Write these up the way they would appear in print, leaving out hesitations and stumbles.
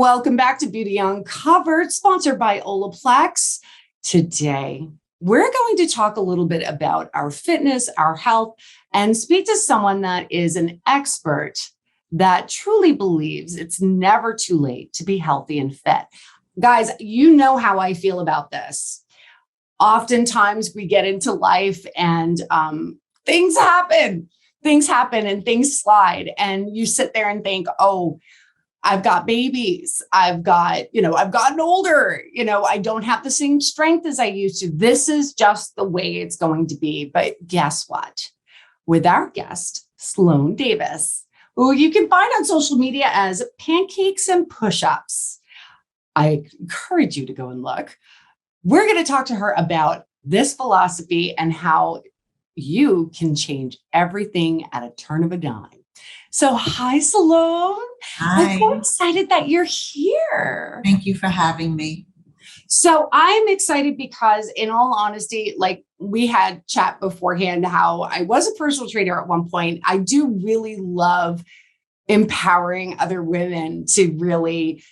Welcome back to Beauty Uncovered, sponsored by Olaplex. Today, we're going to talk a little bit about our fitness, our health, and speak to someone that is an expert that truly believes it's never too late to be healthy and fit. Guys, you know how I feel about this. Oftentimes we get into life and things happen and things slide. And you sit there and think, oh, I've got babies. I've gotten older. I don't have the same strength as I used to. This is just the way it's going to be. But guess what? With our guest, Sloane Davis, who you can find on social media as Pancakes and Push-Ups. I encourage you to go and look. We're going to talk to her about this philosophy and how you can change everything at a turn of a dime. So hi, Sloane. Hi. I'm so excited that you're here. Thank you for having me. So I'm excited because, in all honesty, like we had chat beforehand, how I was a personal trainer at one point. I do really love empowering other women to really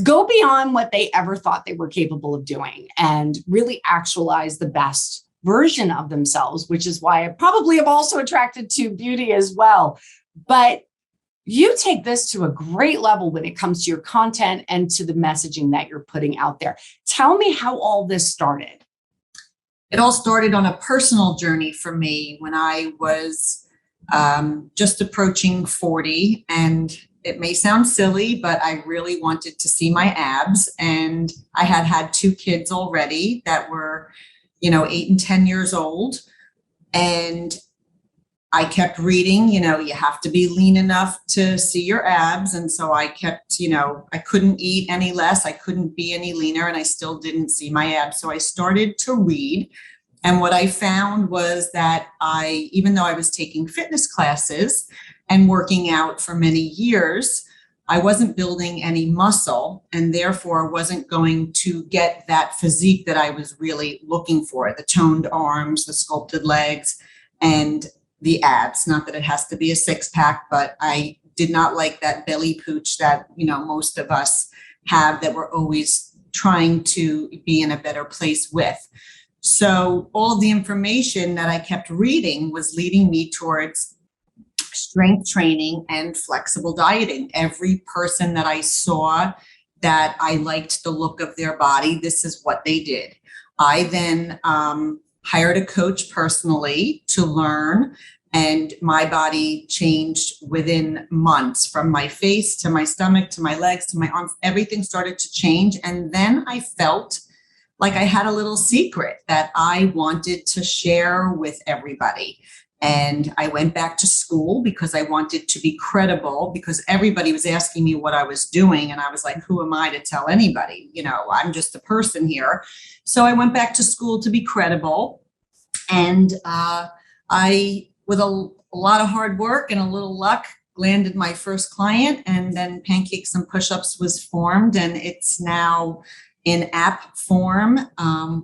go beyond what they ever thought they were capable of doing and really actualize the best version of themselves, which is why I probably am also attracted to beauty as well. But you take this to a great level when it comes to your content and to the messaging that you're putting out there. Tell me how all this started. It all started on a personal journey for me when I was just approaching 40. And it may sound silly, but I really wanted to see my abs. And I had 2 kids already that were 8 and 10 years old. And I kept reading, you have to be lean enough to see your abs. And so I kept, I couldn't eat any less. I couldn't be any leaner, and I still didn't see my abs. So I started to read. And what I found was that even though I was taking fitness classes and working out for many years, I wasn't building any muscle, and therefore wasn't going to get that physique that I was really looking for, the toned arms, the sculpted legs, and the abs. Not that it has to be a 6-pack, but I did not like that belly pooch that, most of us have, that we're always trying to be in a better place with. So all of the information that I kept reading was leading me towards strength training and flexible dieting. Every person that I saw that I liked the look of their body, this is what they did. I then hired a coach personally to learn, and my body changed within months, from my face to my stomach to my legs to my arms. Everything started to change. And then I felt like I had a little secret that I wanted to share with everybody. And I went back to school because I wanted to be credible, because everybody was asking me what I was doing. And I was like, who am I to tell anybody? I'm just a person here. So I went back to school to be credible. And I, with a lot of hard work and a little luck, landed my first client. And then Pancakes and Push-Ups was formed. And it's now in app form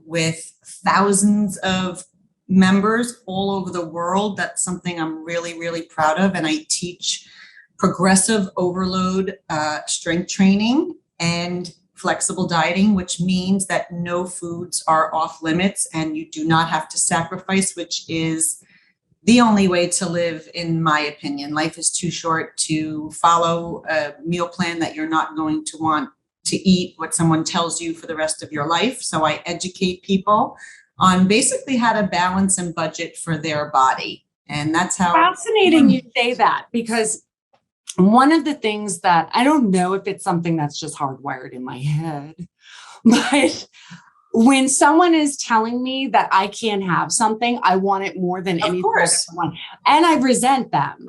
with thousands of members all over the world. That's something I'm really, really proud of. And I teach progressive overload strength training and flexible dieting, which means that no foods are off limits and you do not have to sacrifice, which is the only way to live, in my opinion. Life is too short to follow a meal plan that you're not going to want to eat what someone tells you for the rest of your life. So I educate people on basically how to balance and budget for their body. And that's how— Fascinating you say that, because one of the things that, I don't know if it's something that's just hardwired in my head, but when someone is telling me that I can't have something, I want it more than anything. Of course. And I resent them.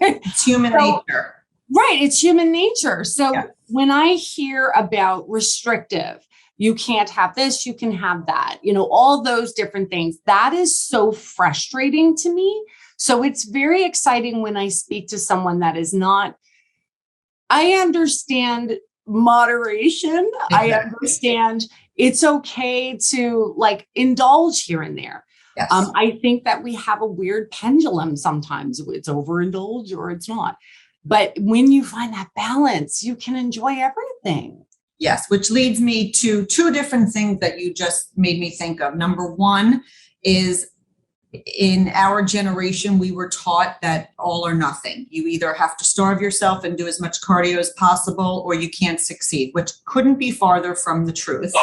It's human nature. Right. It's human nature. So when I hear about restrictive, you can't have this, you can have that, all those different things, that is so frustrating to me. So it's very exciting when I speak to someone that is not— I understand moderation. Exactly. I understand it's okay to indulge here and there. Yes. I think that we have a weird pendulum sometimes. It's overindulged or it's not. But when you find that balance, you can enjoy everything. Yes, which leads me to two different things that you just made me think of. Number one is, in our generation, we were taught that all or nothing. You either have to starve yourself and do as much cardio as possible, or you can't succeed, which couldn't be farther from the truth.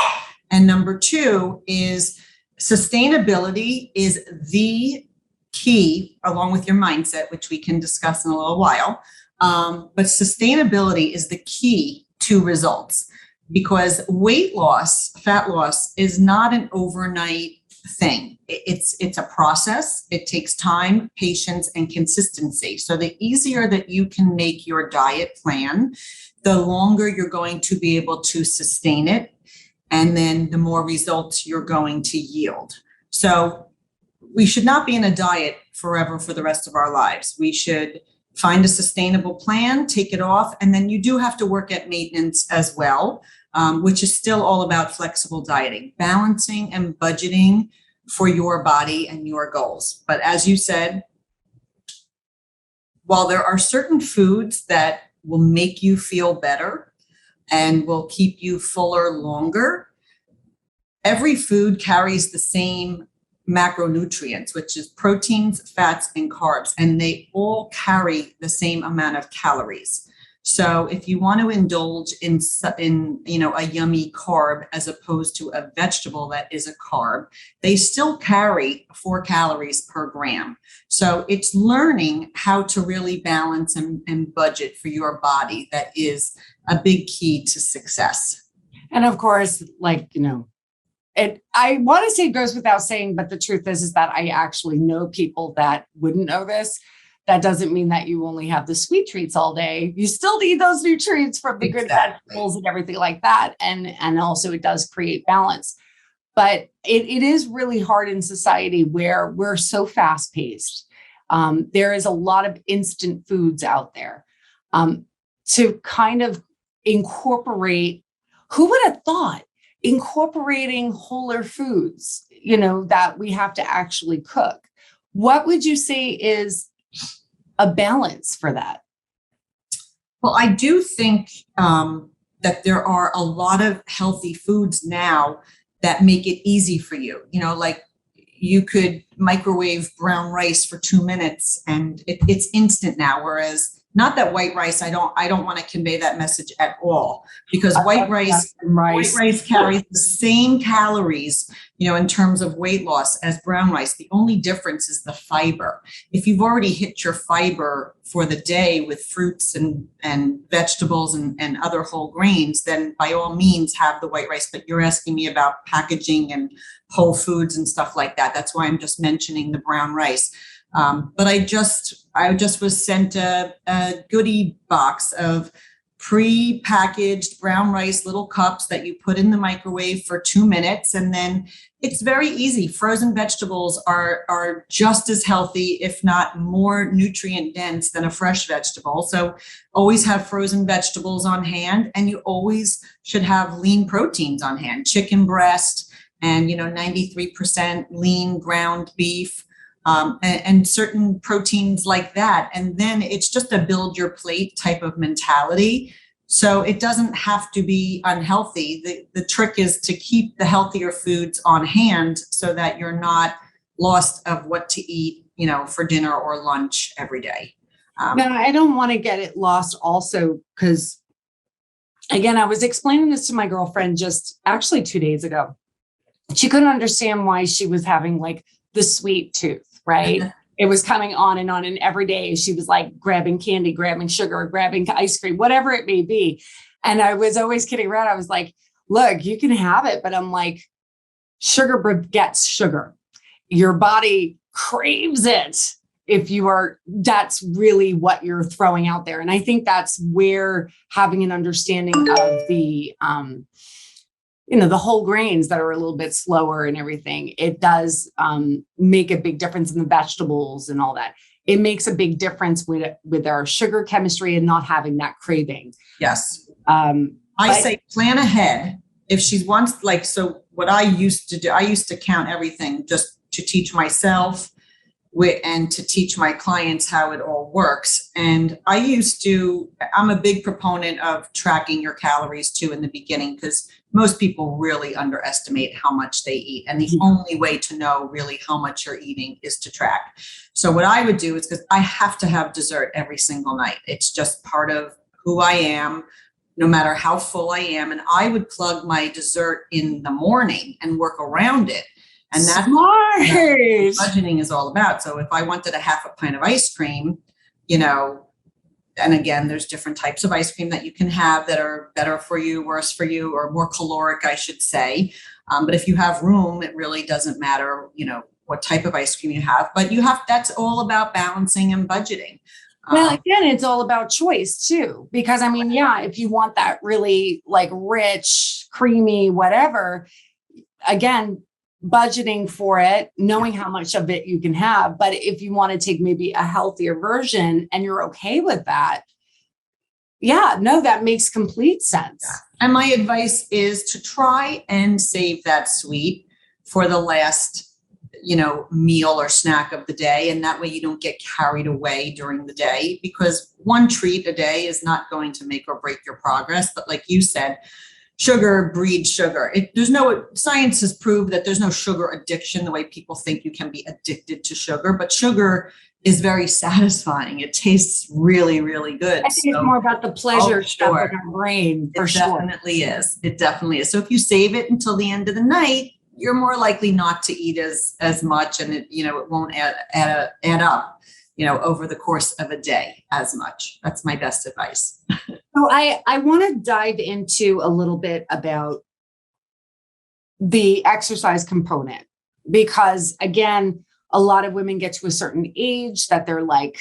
And number two is sustainability is the key, along with your mindset, which we can discuss in a little while. But sustainability is the key to results, because weight loss, fat loss, is not an overnight thing. It's a process. It takes time, patience, and consistency. So the easier that you can make your diet plan, the longer you're going to be able to sustain it, and then the more results you're going to yield. So we should not be in a diet forever for the rest of our lives. We should find a sustainable plan, take it off, and then you do have to work at maintenance as well, which is still all about flexible dieting, balancing and budgeting for your body and your goals. But as you said, while there are certain foods that will make you feel better and will keep you fuller longer, every food carries the same macronutrients, which is proteins, fats, and carbs, and they all carry the same amount of calories. So if you want to indulge in a yummy carb as opposed to a vegetable that is a carb, they still carry 4 calories per gram. So it's learning how to really balance and budget for your body that is a big key to success. And of course, I want to say it goes without saying, but the truth is that I actually know people that wouldn't know this. That doesn't mean that you only have the sweet treats all day. You still need those nutrients from the good vegetables and everything like that. And also it does create balance. But it is really hard in society where we're so fast paced. There is a lot of instant foods out there to kind of incorporate. Who would have thought incorporating wholer foods, that we have to actually cook? What would you say is a balance for that? Well, I do think that there are a lot of healthy foods now that make it easy for you. Like you could microwave brown rice for 2 minutes and it's instant now. Whereas not that white rice, I don't want to convey that message at all, because white rice carries the same calories, in terms of weight loss as brown rice. The only difference is the fiber. If you've already hit your fiber for the day with fruits and vegetables and other whole grains, then by all means have the white rice. But you're asking me about packaging and whole foods and stuff like that. That's why I'm just mentioning the brown rice. But I just was sent a goodie box of pre-packaged brown rice, little cups that you put in the microwave for 2 minutes. And then it's very easy. Frozen vegetables are just as healthy, if not more nutrient dense than a fresh vegetable. So always have frozen vegetables on hand, and you always should have lean proteins on hand, chicken breast and, 93% lean ground beef. And certain proteins like that. And then it's just a build your plate type of mentality. So it doesn't have to be unhealthy. The trick is to keep the healthier foods on hand so that you're not lost of what to eat, for dinner or lunch every day. Now, I don't want to get it lost also, because again, I was explaining this to my girlfriend just actually 2 days ago. She couldn't understand why she was having the sweet tooth. Right. It was coming on. And every day she was grabbing candy, grabbing sugar, grabbing ice cream, whatever it may be. And I was always kidding around. I was like, look, you can have it. But I'm like, sugar begets sugar. Your body craves it. That's really what you're throwing out there. And I think that's where having an understanding of the, the whole grains that are a little bit slower and everything, it does make a big difference in the vegetables and all that. It makes a big difference with our sugar chemistry and not having that craving. Yes. I say plan ahead. If she wants, so what I used to do, I used to count everything just to teach myself and to teach my clients how it all works. And I'm a big proponent of tracking your calories too in the beginning, because most people really underestimate how much they eat. And the only way to know really how much you're eating is to track. So what I would do is, because I have to have dessert every single night. It's just part of who I am, no matter how full I am. And I would plug my dessert in the morning and work around it. And that's what budgeting is all about. So if I wanted a half a pint of ice cream, and again, there's different types of ice cream that you can have that are better for you, worse for you, or more caloric, I should say. But if you have room, it really doesn't matter, what type of ice cream you have. But that's all about balancing and budgeting. Well, again, it's all about choice too, because if you want that really like rich, creamy, whatever, again, budgeting for it, knowing how much of it you can have. But if you want to take maybe a healthier version and you're okay with that, that makes complete sense. And my advice is to try and save that sweet for the last, meal or snack of the day. And that way you don't get carried away during the day, because one treat a day is not going to make or break your progress. But like you said, sugar breeds sugar. Science has proved that there's no sugar addiction the way people think you can be addicted to sugar, but sugar is very satisfying. It tastes really, really good. I think it's more about the pleasure stuff in our brain, for sure. It definitely is. It definitely is. So if you save it until the end of the night, you're more likely not to eat as much, and it won't add up, over the course of a day as much. That's my best advice. So I want to dive into a little bit about the exercise component, because again, a lot of women get to a certain age that they're like,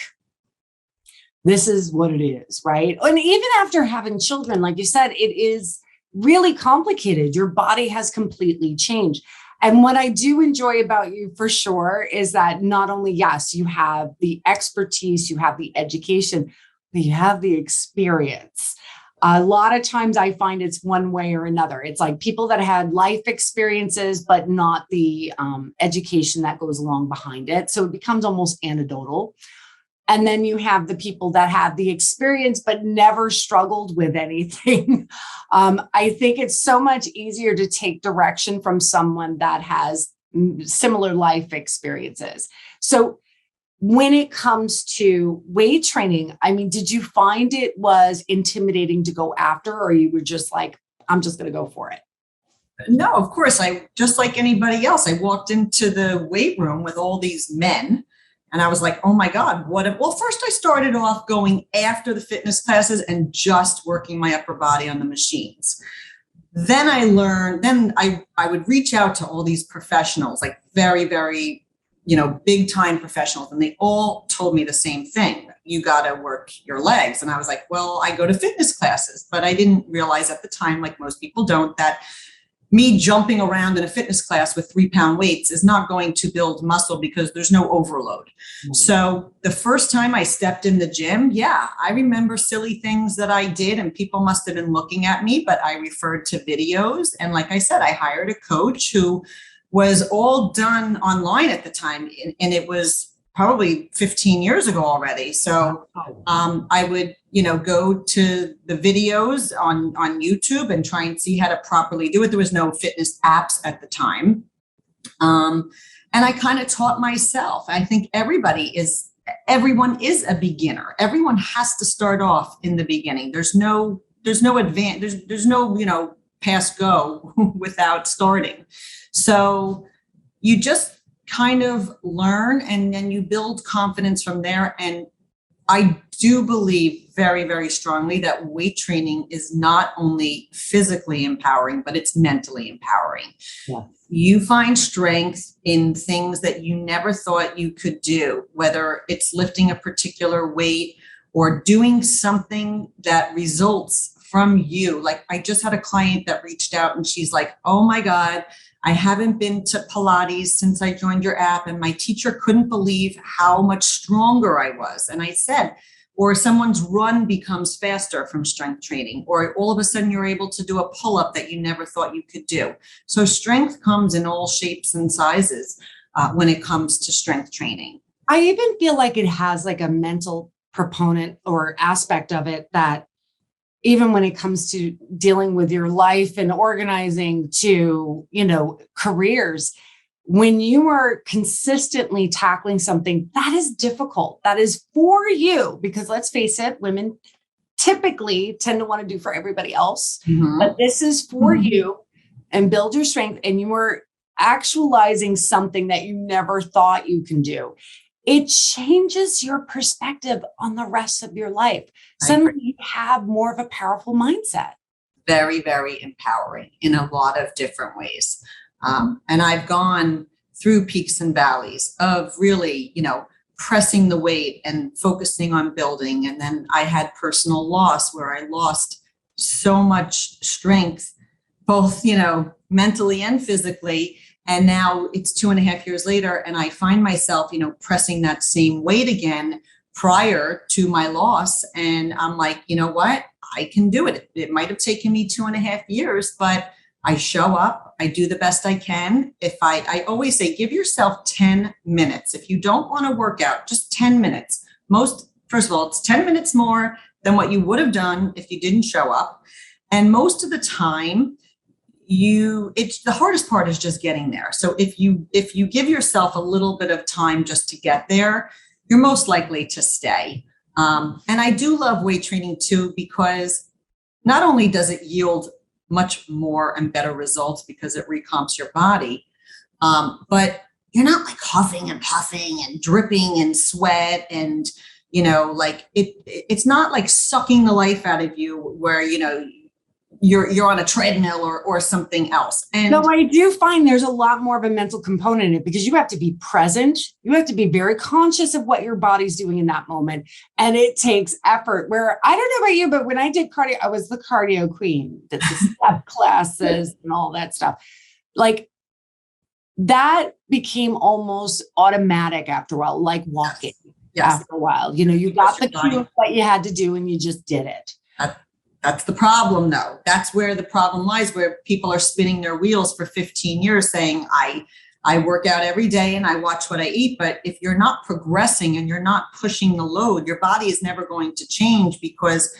this is what it is, right? And even after having children, like you said, it is really complicated. Your body has completely changed. And what I do enjoy about you for sure is that not only, yes, you have the expertise, you have the education, but you have the experience. A lot of times I find it's one way or another. It's like people that had life experiences, but not the education that goes along behind it. So it becomes almost anecdotal. And then you have the people that have the experience, but never struggled with anything. I think it's so much easier to take direction from someone that has similar life experiences. So when it comes to weight training, did you find it was intimidating to go after, or you were just like, I'm just going to go for it? No, of course. Just like anybody else, I walked into the weight room with all these men. And I was like, oh my God, first I started off going after the fitness classes and just working my upper body on the machines. Then I learned, I would reach out to all these professionals, like very, very, big time professionals. And they all told me the same thing. You got to work your legs. And I was like, well, I go to fitness classes, but I didn't realize at the time, like most people don't, that me jumping around in a fitness class with 3-pound weights is not going to build muscle because there's no overload. Mm-hmm. So the first time I stepped in the gym, I remember silly things that I did and people must have been looking at me, but I referred to videos. And like I said, I hired a coach who was all done online at the time. And it was probably 15 years ago already. So I would, go to the videos on YouTube and try and see how to properly do it. There was no fitness apps at the time. And I kind of taught myself. I think everyone is a beginner. Everyone has to start off in the beginning. There's no advance. There's no, pass go without starting. So you just kind of learn and then you build confidence from there. And I do believe very, very strongly that weight training is not only physically empowering, but it's mentally empowering. Yeah. You find strength in things that you never thought you could do, whether it's lifting a particular weight or doing something that results from you. Like I just had a client that reached out and she's like, oh my God, I haven't been to Pilates since I joined your app. And my teacher couldn't believe how much stronger I was. And I said, or someone's run becomes faster from strength training, or all of a sudden you're able to do a pull-up that you never thought you could do. So strength comes in all shapes and sizes when it comes to strength training. I even feel like it has like a mental proponent or aspect of it that even when it comes to dealing with your life and organizing to, careers, when you are consistently tackling something that is difficult, that is for you, because let's face it, women typically tend to want to do for everybody else, but this is for you and build your strength, and you are actualizing something that you never thought you can do. It changes your perspective on the rest of your life. Suddenly you have more of a powerful mindset. Very, very empowering in a lot of different ways. And I've gone through peaks and valleys of really, pressing the weight and focusing on building. And then I had personal loss where I lost so much strength, both, mentally and physically. And now it's 2.5 years later, and I find myself, pressing that same weight again prior to my loss. And I'm like, you know what? I can do it. It might have taken me 2.5 years, but I show up, I do the best I can. If I always say, give yourself 10 minutes. If you don't want to work out, just 10 minutes. First of all, it's 10 minutes more than what you would have done if you didn't show up. And most of the time, the hardest part is just getting there. So if you give yourself a little bit of time just to get there, you're most likely to stay. And I do love weight training too, because not only does it yield much more and better results because it recomps your body, but you're not like huffing and puffing and dripping in sweat and, it's not like sucking the life out of you where, you're on a treadmill or something else. And no, I do find there's a lot more of a mental component in it, because you have to be present. You have to be very conscious of what your body's doing in that moment. And it takes effort, where I don't know about you, but when I did cardio, I was the cardio queen, did the step classes and all that stuff. Like that became almost automatic after a while, like walking. Yes. After a while, you got the cue of what you had to do and you just did it. That's the problem, though. That's where the problem lies, where people are spinning their wheels for 15 years saying, I work out every day and I watch what I eat. But if you're not progressing and you're not pushing the load, your body is never going to change, because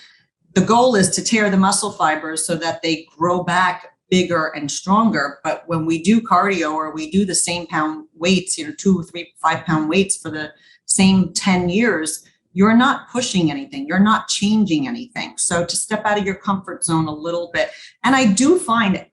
the goal is to tear the muscle fibers so that they grow back bigger and stronger. But when we do cardio or we do the same pound weights, 2, 3, 5 pound weights for the same 10 years, you're not pushing anything. You're not changing anything. So to step out of your comfort zone a little bit. And I do find,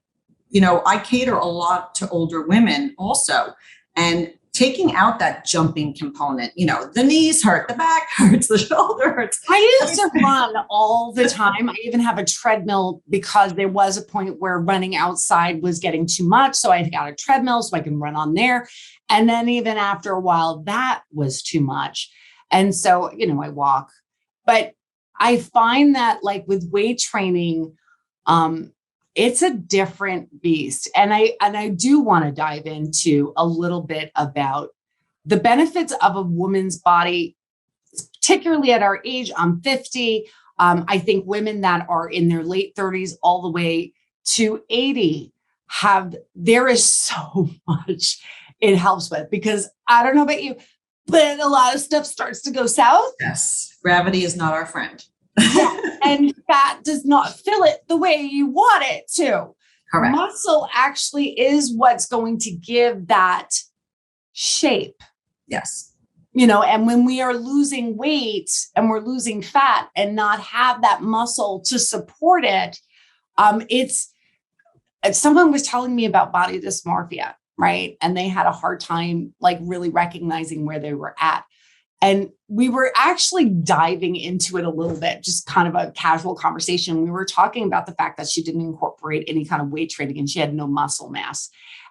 I cater a lot to older women also. And taking out that jumping component, the knees hurt, the back hurts, the shoulder hurts. I used to run all the time. I even have a treadmill, because there was a point where running outside was getting too much. So I got a treadmill so I can run on there. And then even after a while, that was too much. And so, I walk, but I find that like with weight training, it's a different beast. And I do want to dive into a little bit about the benefits of a woman's body, particularly at our age. I'm 50. I think women that are in their late 30s all the way to 80 there is so much it helps with, because I don't know about you, but a lot of stuff starts to go south. Yes. Gravity is not our friend. Yeah. And fat does not fill it the way you want it to. Correct. Muscle actually is what's going to give that shape. Yes. And when we are losing weight and we're losing fat and not have that muscle to support it, someone was telling me about body dysmorphia. Right. And they had a hard time like really recognizing where they were at. And we were actually diving into it a little bit, just kind of a casual conversation. We were talking about the fact that she didn't incorporate any kind of weight training and she had no muscle mass.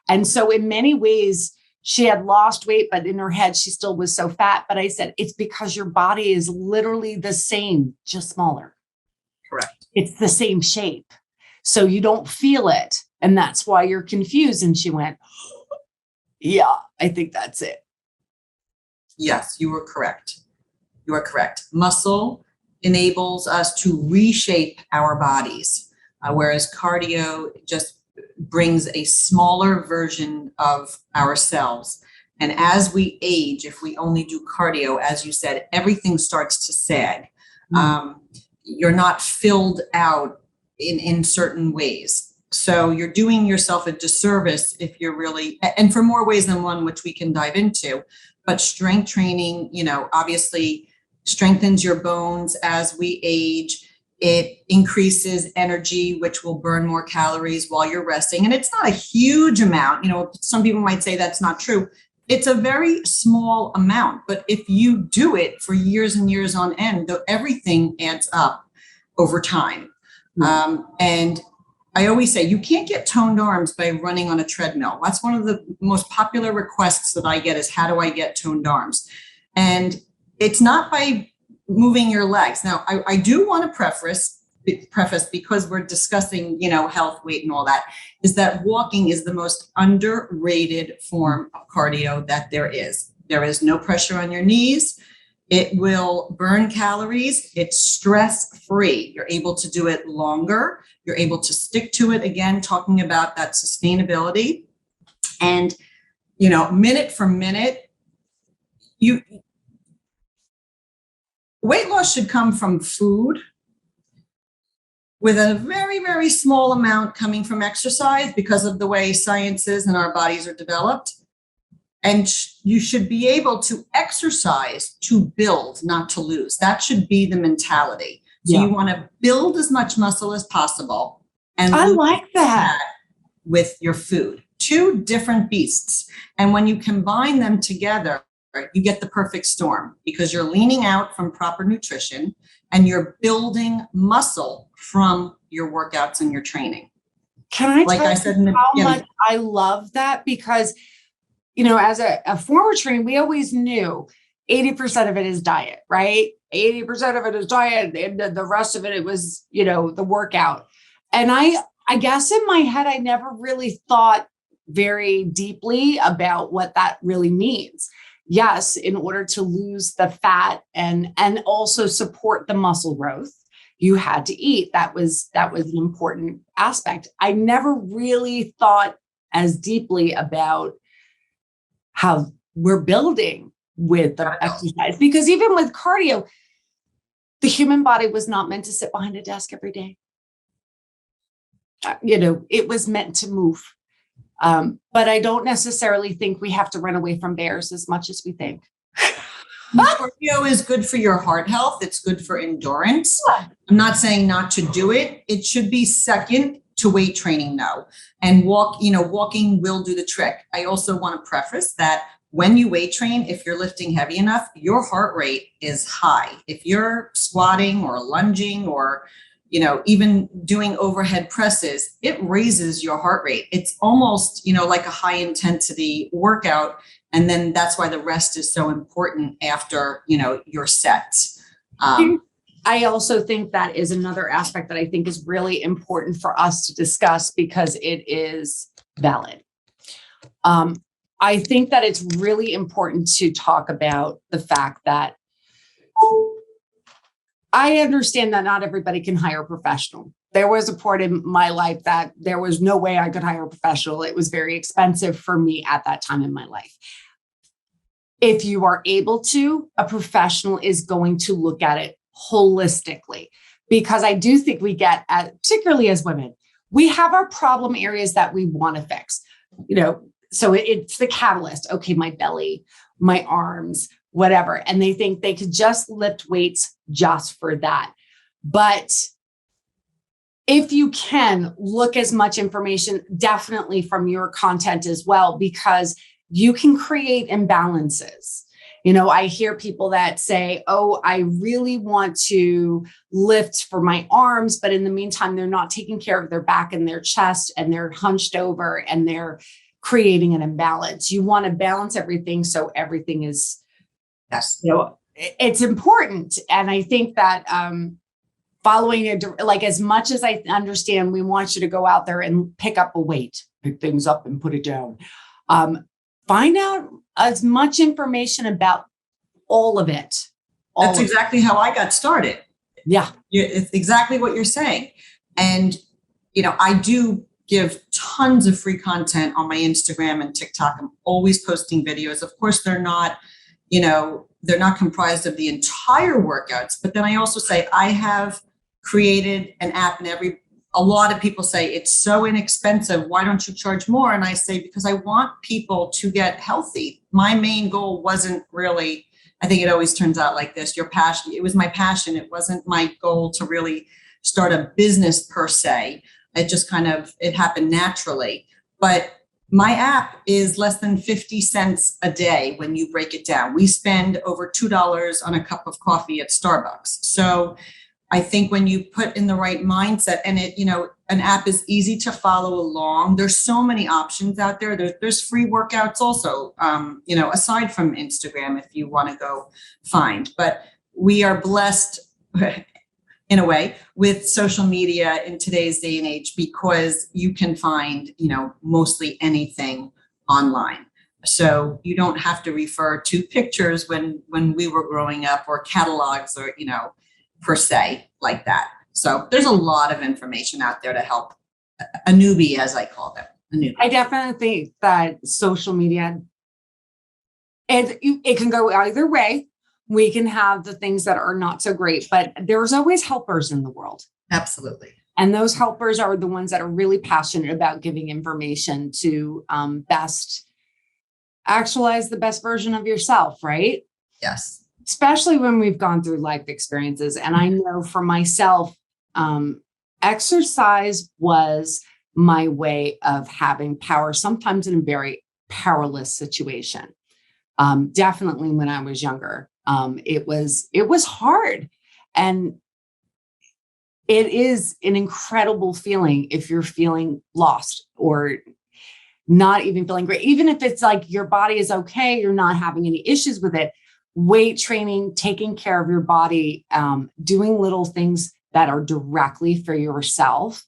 And so in many ways, she had lost weight, but in her head, she still was so fat. But I said, it's because your body is literally the same, just smaller. Correct. It's the same shape. So you don't feel it. And that's why you're confused. And she went, yeah, I think that's it. Yes, you are correct. You are correct. Muscle enables us to reshape our bodies, whereas cardio just brings a smaller version of ourselves. And as we age, if we only do cardio, as you said, everything starts to sag. You're not filled out in certain ways. So you're doing yourself a disservice if you're really, and for more ways than one, which we can dive into, but strength training, obviously strengthens your bones as we age. It increases energy, which will burn more calories while you're resting. And it's not a huge amount. Some people might say that's not true. It's a very small amount, but if you do it for years and years on end, everything adds up over time. And I always say you can't get toned arms by running on a treadmill. That's one of the most popular requests that I get is, how do I get toned arms? And it's not by moving your legs. Now, I do want to preface, because we're discussing, health, weight, and all that, is that walking is the most underrated form of cardio that there is. There is no pressure on your knees. It will burn calories. It's stress-free. You're able to do it longer. You're able to stick to it. Again, talking about that sustainability. And, minute for minute, weight loss should come from food, with a very, very small amount coming from exercise because of the way science is and our bodies are developed. And you should be able to exercise to build, not to lose. That should be the mentality. So you want to build as much muscle as possible. And I like that with your food. Two different beasts. And when you combine them together, you get the perfect storm, because you're leaning out from proper nutrition and you're building muscle from your workouts and your training. Can I like tell I said you in the how beginning, much I love that? Because, as a former trainer, we always knew 80% of it is diet, right? 80% of it is diet, and the rest of it was, the workout. And I guess in my head, I never really thought very deeply about what that really means. Yes, in order to lose the fat and also support the muscle growth, you had to eat. That was an important aspect. I never really thought as deeply about how we're building with the exercise, because even with cardio, the human body was not meant to sit behind a desk every day. It was meant to move. But I don't necessarily think we have to run away from bears as much as we think. Cardio is good for your heart health. It's good for endurance. I'm not saying not to do it. It should be second to weight training, though. And walking will do the trick. I also want to preface that when you weight train, if you're lifting heavy enough, your heart rate is high. If you're squatting or lunging or even doing overhead presses, it raises your heart rate. It's almost, like a high intensity workout. And then that's why the rest is so important after, your sets. I also think that is another aspect that I think is really important for us to discuss, because it is valid. I think that it's really important to talk about the fact that I understand that not everybody can hire a professional. There was a point in my life that there was no way I could hire a professional. It was very expensive for me at that time in my life. If you are able to, a professional is going to look at it holistically, because I do think we get, particularly as women, we have our problem areas that we want to fix, so it's the catalyst. Okay, my belly, my arms, whatever. And they think they could just lift weights just for that. But if you can look as much information, definitely from your content as well, because you can create imbalances. I hear people that say, oh, I really want to lift for my arms, but in the meantime, they're not taking care of their back and their chest, and they're hunched over and they're creating an imbalance. You want to balance everything so everything is, yes, it's important. And I think that following as much as I understand, we want you to go out there and pick up a weight, pick things up and put it down. Find out as much information about all of it. That's exactly how I got started. Yeah. It's exactly what you're saying. And, I do give tons of free content on my Instagram and TikTok. I'm always posting videos. Of course, they're not, they're not comprised of the entire workouts, but then I also say I have created an app, and a lot of people say it's so inexpensive. Why don't you charge more? And I say, because I want people to get healthy. My main goal wasn't really, I think it always turns out like this, your passion. It was my passion. It wasn't my goal to really start a business per se. It just it happened naturally. But my app is less than 50 cents a day when you break it down. We spend over $2 on a cup of coffee at Starbucks. So I think when you put in the right mindset, and an app is easy to follow along. There's so many options out there. There's free workouts also, aside from Instagram, if you want to go find. But we are blessed in a way with social media in today's day and age, because you can find, mostly anything online. So you don't have to refer to pictures when we were growing up, or catalogs, or, per se, like that. So there's a lot of information out there to help a newbie, as I call them. A newbie. I definitely think that social media, it can go either way. We can have the things that are not so great, but there's always helpers in the world. Absolutely. And those helpers are the ones that are really passionate about giving information to best actualize the best version of yourself, right? Yes. Especially when we've gone through life experiences. And I know for myself, exercise was my way of having power, sometimes in a very powerless situation. Definitely when I was younger, it was hard. And it is an incredible feeling if you're feeling lost or not even feeling great. Even if it's like your body is okay, you're not having any issues with it. Weight training, taking care of your body, doing little things that are directly for yourself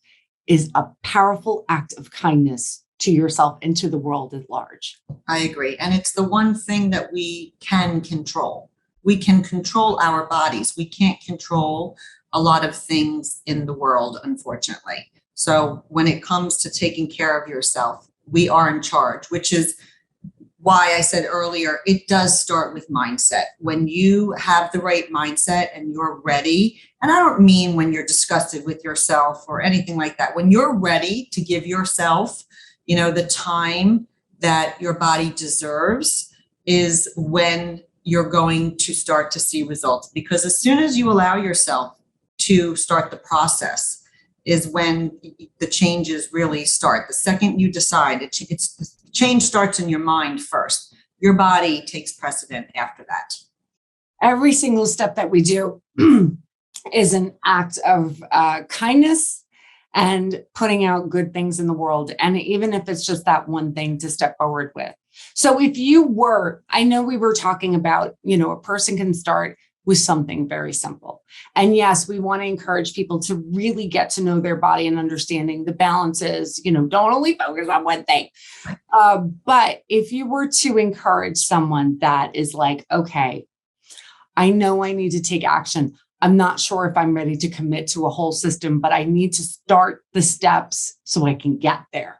is a powerful act of kindness to yourself and to the world at large. I agree. And it's the one thing that we can control. We can control our bodies. We can't control a lot of things in the world, unfortunately. So when it comes to taking care of yourself, we are in charge, which is why I said earlier, it does start with mindset. When you have the right mindset and you're ready, and I don't mean when you're disgusted with yourself or anything like that, when you're ready to give yourself, the time that your body deserves, is when you're going to start to see results. Because as soon as you allow yourself to start the process is when the changes really start. The second you decide, it's change starts in your mind first. Your body takes precedent after that. Every single step that we do is an act of kindness and putting out good things in the world. And even if it's just that one thing to step forward with. So I know we were talking about, a person can start with something very simple. And yes, we want to encourage people to really get to know their body and understanding the balances, don't only focus on one thing. But if you were to encourage someone that is like, okay, I know I need to take action. I'm not sure if I'm ready to commit to a whole system, but I need to start the steps so I can get there.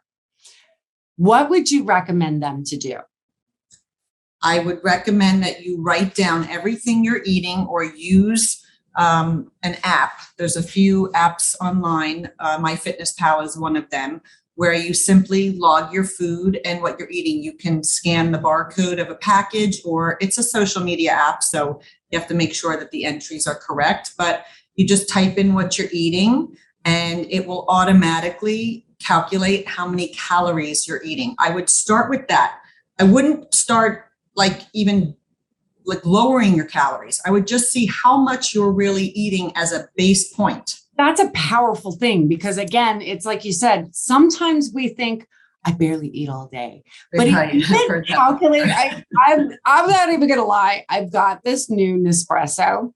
What would you recommend them to do? I would recommend that you write down everything you're eating, or use an app. There's a few apps online. MyFitnessPal is one of them, where you simply log your food and what you're eating. You can scan the barcode of a package, or it's a social media app, so you have to make sure that the entries are correct. But you just type in what you're eating, and it will automatically calculate how many calories you're eating. I would start with that. I wouldn't start even lowering your calories. I would just see how much you're really eating as a base point. That's a powerful thing, because again, it's like you said, sometimes we think I barely eat all day, but if you can calculate, I'm not even going to lie. I've got this new Nespresso.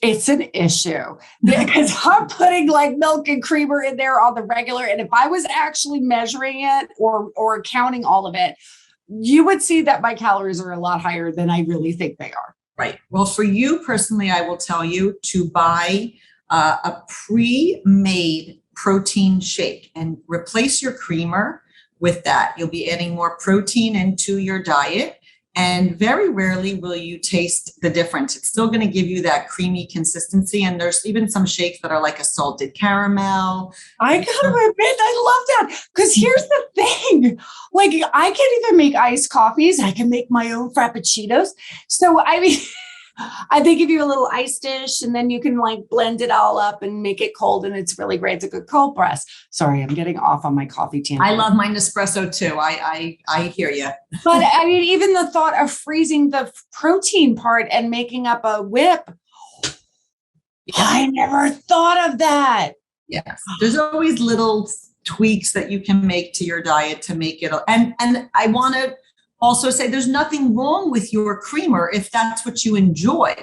It's an issue because I'm putting milk and creamer in there on the regular. And if I was actually measuring it or counting all of it, you would see that my calories are a lot higher than I really think they are. Right. Well, for you personally, I will tell you to buy a pre-made protein shake and replace your creamer with that. You'll be adding more protein into your diet. And very rarely will you taste the difference. It's still going to give you that creamy consistency. And there's even some shakes that are like a salted caramel. I gotta admit, I love that. Because here's the thing. Like, I can't even make iced coffees. I can make my own frappuccinos. So, I mean, they give you a little ice dish and then you can like blend it all up and make it cold. And it's really great. It's a good cold press. Sorry, I'm getting off on my coffee tangent. I love my Nespresso too. I hear you. But I mean, even the thought of freezing the protein part and making up a whip, I never thought of that. Yes. There's always little tweaks that you can make to your diet to make it. And I want to also say there's nothing wrong with your creamer if that's what you enjoy.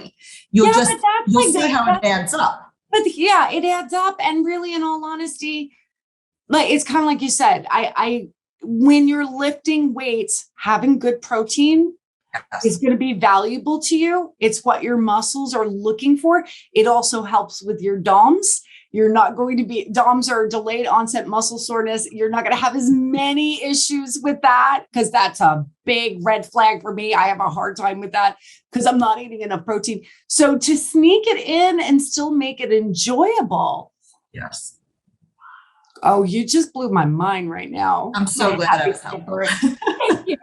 You'll see how it adds up. But yeah, it adds up. And really, in all honesty, like it's kind of like you said, I when you're lifting weights, having good protein is going to be valuable to you. It's what your muscles are looking for. It also helps with your DOMS. You're not going to be, DOMS are delayed onset muscle soreness. You're not going to have as many issues with that because that's a big red flag for me. I have a hard time with that because I'm not eating enough protein. So to sneak it in and still make it enjoyable. Yes. Oh, you just blew my mind right now. I'm so glad I was helpful. Thank you.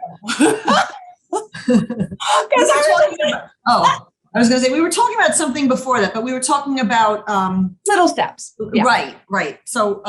I was going to say, we were talking about something before that, but we were talking about little steps. Yeah. Right. So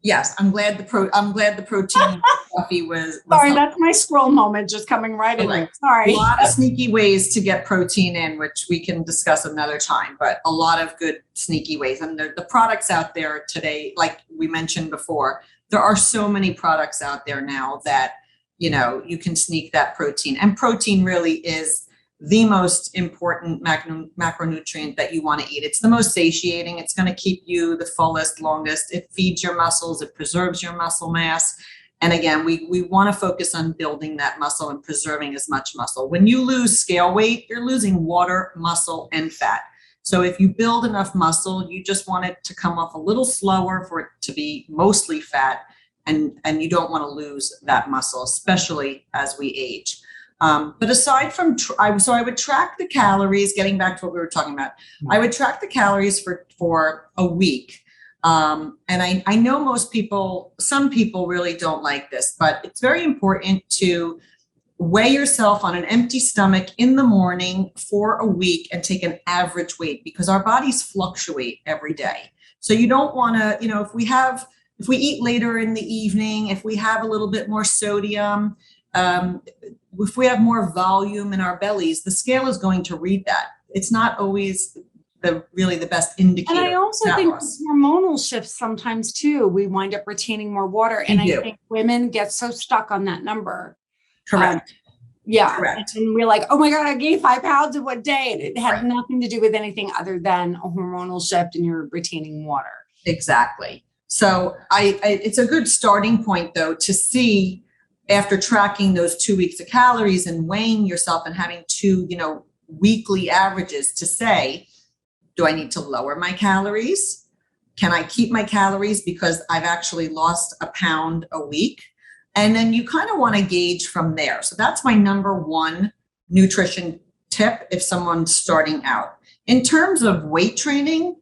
yes, I'm glad the protein coffee was sorry, that's my scroll moment just coming right in there. Sorry. A lot of sneaky ways to get protein in, which we can discuss another time, but a lot of good sneaky ways. And the products out there today, like we mentioned before, there are so many products out there now that, you know, you can sneak that protein. And protein really is the most important macronutrient that you want to eat. It's the most satiating. It's going to keep you the fullest, longest. It feeds your muscles. It preserves your muscle mass. And again, we want to focus on building that muscle and preserving as much muscle. When you lose scale weight, you're losing water, muscle, and fat. So if you build enough muscle, you just want it to come off a little slower for it to be mostly fat. And you don't want to lose that muscle, especially as we age. But aside from, so I would track the calories, getting back to what we were talking about, I would track the calories for a week. And I know some people really don't like this, but it's very important to weigh yourself on an empty stomach in the morning for a week and take an average weight because our bodies fluctuate every day. So you don't want to, you know, if we eat later in the evening, if we have a little bit more sodium, if we have more volume in our bellies, the scale is going to read that. It's not always really the best indicator. And I also think hormonal shifts sometimes too. We wind up retaining more water. And I think women get so stuck on that number. Correct. Correct. And we're like, oh my God, I gained 5 pounds in one day. And it had nothing to do with anything other than a hormonal shift and you're retaining water. Exactly. So it's a good starting point though, to see after tracking those 2 weeks of calories and weighing yourself and having two, weekly averages to say, do I need to lower my calories? Can I keep my calories because I've actually lost a pound a week? And then you kind of want to gauge from there. So that's my number one nutrition tip if someone's starting out. In terms of weight training,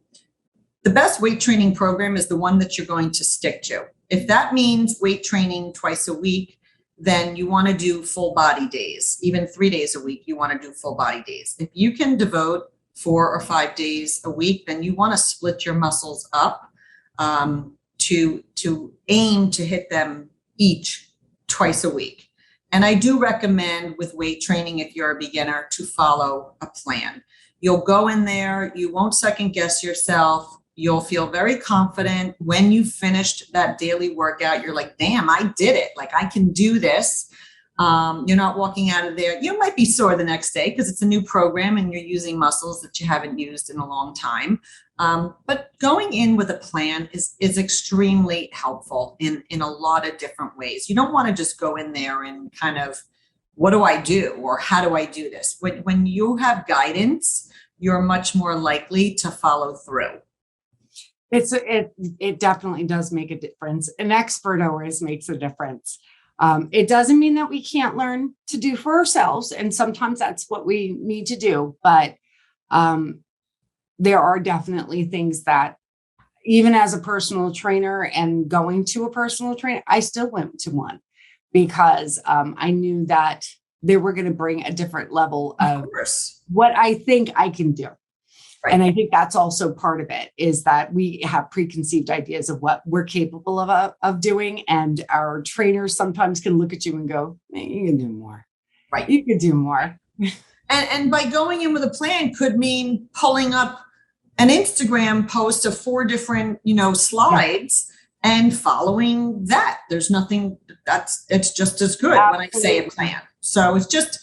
the best weight training program is the one that you're going to stick to. If that means weight training twice a week, then you want to do full body days. Even 3 days a week, you want to do full body days. If you can devote 4 or 5 days a week, then you want to split your muscles up to aim to hit them each twice a week. And I do recommend with weight training, if you're a beginner, to follow a plan. You'll go in there, you won't second guess yourself. You'll feel very confident when you finished that daily workout. You're like, damn, I did it. Like, I can do this. You're not walking out of there. You might be sore the next day because it's a new program and you're using muscles that you haven't used in a long time. But going in with a plan is extremely helpful in a lot of different ways. You don't want to just go in there and kind of, what do I do? Or how do I do this? When you have guidance, you're much more likely to follow through. It definitely does make a difference. An expert always makes a difference. It doesn't mean that we can't learn to do for ourselves, and sometimes that's what we need to do. But um, there are definitely things that, even as a personal trainer and going to a personal trainer, I still went to one because I knew that they were going to bring a different level of course. what I think I can do. Right. And I think that's also part of it, is that we have preconceived ideas of what we're capable of doing. And our trainers sometimes can look at you and go, you can do more. Right. You can do more. And by going in with a plan could mean pulling up an Instagram post of 4 different, slides and following that. There's nothing it's just as good. Absolutely. When I say a plan. So it's just,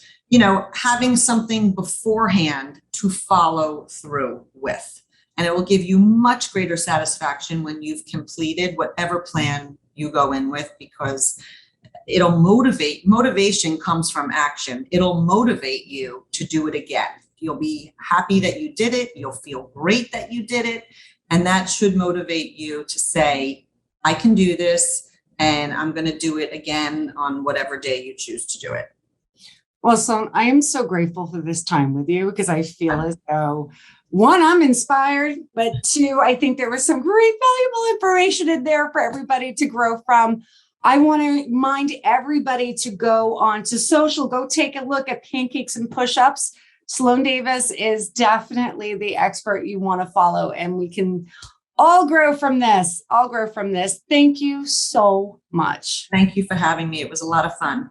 having something beforehand to follow through with. And it will give you much greater satisfaction when you've completed whatever plan you go in with, because it'll motivate. Motivation comes from action. It'll motivate you to do it again. You'll be happy that you did it. You'll feel great that you did it. And that should motivate you to say, I can do this, and I'm going to do it again on whatever day you choose to do it. Well, Sloane, I am so grateful for this time with you, because I feel as though, one, I'm inspired, but two, I think there was some great valuable information in there for everybody to grow from. I want to remind everybody to go on to social, go take a look at Pancakes and Push-Ups. Sloane Davis is definitely the expert you want to follow, and we can all grow from this. Thank you so much. Thank you for having me. It was a lot of fun.